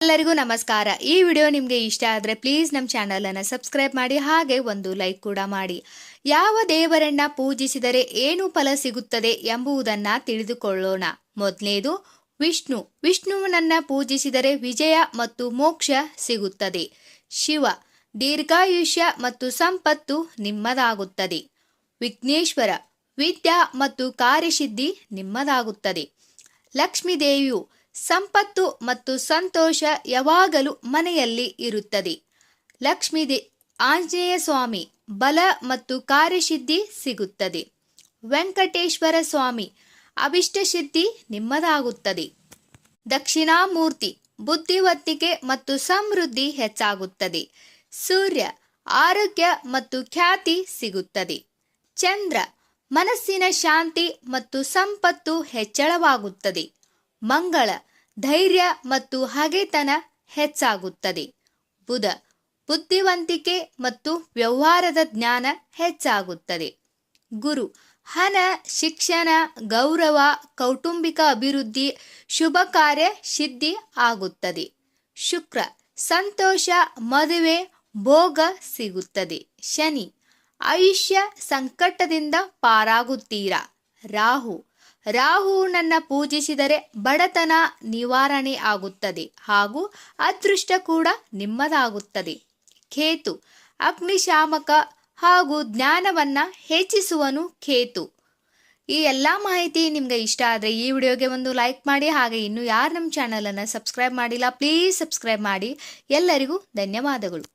ಎಲ್ಲರಿಗೂ ನಮಸ್ಕಾರ. ಈ ವಿಡಿಯೋ ನಿಮಗೆ ಇಷ್ಟ ಆದರೆ ಪ್ಲೀಸ್ ನಮ್ಮ ಚಾನಲ್ ಅನ್ನು ಸಬ್ಸ್ಕ್ರೈಬ್ ಮಾಡಿ, ಹಾಗೆ ಒಂದು ಲೈಕ್ ಕೂಡ ಮಾಡಿ. ಯಾವ ದೇವರನ್ನ ಪೂಜಿಸಿದರೆ ಏನು ಫಲ ಸಿಗುತ್ತದೆ ಎಂಬುದನ್ನ ತಿಳಿದುಕೊಳ್ಳೋಣ. ಮೊದಲನೇದು ವಿಷ್ಣು. ವಿಷ್ಣುವನ್ನ ಪೂಜಿಸಿದರೆ ವಿಜಯ ಮತ್ತು ಮೋಕ್ಷ ಸಿಗುತ್ತದೆ. ಶಿವ, ದೀರ್ಘಾಯುಷ್ಯ ಮತ್ತು ಸಂಪತ್ತು ನಿಮ್ಮದಾಗುತ್ತದೆ. ವಿಘ್ನೇಶ್ವರ, ವಿದ್ಯಾ ಮತ್ತು ಕಾರ್ಯಸಿದ್ಧಿ ನಿಮ್ಮದಾಗುತ್ತದೆ. ಲಕ್ಷ್ಮೀ ದೇವಿಯು ಸಂಪತ್ತು ಮತ್ತು ಸಂತೋಷ ಯಾವಾಗಲೂ ಮನೆಯಲ್ಲಿ ಇರುತ್ತದೆ. ಆಂಜನೇಯ ಸ್ವಾಮಿ, ಬಲ ಮತ್ತು ಕಾರ್ಯಸಿದ್ಧಿ ಸಿಗುತ್ತದೆ. ವೆಂಕಟೇಶ್ವರ ಸ್ವಾಮಿ, ಅಭಿಷ್ಟ ಸಿದ್ಧಿ ನಿಮ್ಮದಾಗುತ್ತದೆ. ದಕ್ಷಿಣಾಮೂರ್ತಿ, ಬುದ್ಧಿವಂತಿಕೆ ಮತ್ತು ಸಮೃದ್ಧಿ ಹೆಚ್ಚಾಗುತ್ತದೆ. ಸೂರ್ಯ, ಆರೋಗ್ಯ ಮತ್ತು ಖ್ಯಾತಿ ಸಿಗುತ್ತದೆ. ಚಂದ್ರ, ಮನಸ್ಸಿನ ಶಾಂತಿ ಮತ್ತು ಸಂಪತ್ತು ಹೆಚ್ಚಳವಾಗುತ್ತದೆ. ಮಂಗಳ, ಧೈರ್ಯ ಮತ್ತು ಹಗೆತನ ಹೆಚ್ಚಾಗುತ್ತದೆ. ಬುಧ, ಬುದ್ಧಿವಂತಿಕೆ ಮತ್ತು ವ್ಯವಹಾರದ ಜ್ಞಾನ ಹೆಚ್ಚಾಗುತ್ತದೆ. ಗುರು, ಹಣ, ಶಿಕ್ಷಣ, ಗೌರವ, ಕೌಟುಂಬಿಕ ಅಭಿವೃದ್ಧಿ, ಶುಭ ಕಾರ್ಯ ಸಿದ್ಧಿ ಆಗುತ್ತದೆ. ಶುಕ್ರ, ಸಂತೋಷ, ಮದುವೆ, ಭೋಗ ಸಿಗುತ್ತದೆ. ಶನಿ, ಆಯುಷ್ಯ ಸಂಕಟದಿಂದ ಪಾರಾಗುತ್ತೀರಾ. ರಾಹುನನ್ನ ಪೂಜಿಸಿದರೆ ಬಡತನ ನಿವಾರಣೆ ಆಗುತ್ತದೆ ಹಾಗೂ ಅದೃಷ್ಟ ಕೂಡ ನಿಮ್ಮದಾಗುತ್ತದೆ. ಕೇತು, ಅಗ್ನಿಶಾಮಕ ಹಾಗೂ ಜ್ಞಾನವನ್ನ ಹೆಚ್ಚಿಸುವನು ಕೇತು. ಈ ಎಲ್ಲ ಮಾಹಿತಿ ನಿಮ್ಗೆ ಇಷ್ಟ ಆದರೆ ಈ ವಿಡಿಯೋಗೆ ಒಂದು ಲೈಕ್ ಮಾಡಿ, ಹಾಗೆ ಇನ್ನು ಯಾರು ನಮ್ಮ ಚಾನಲನ್ನು ಸಬ್ಸ್ಕ್ರೈಬ್ ಮಾಡಿಲ್ಲ ಪ್ಲೀಸ್ ಸಬ್ಸ್ಕ್ರೈಬ್ ಮಾಡಿ. ಎಲ್ಲರಿಗೂ ಧನ್ಯವಾದಗಳು.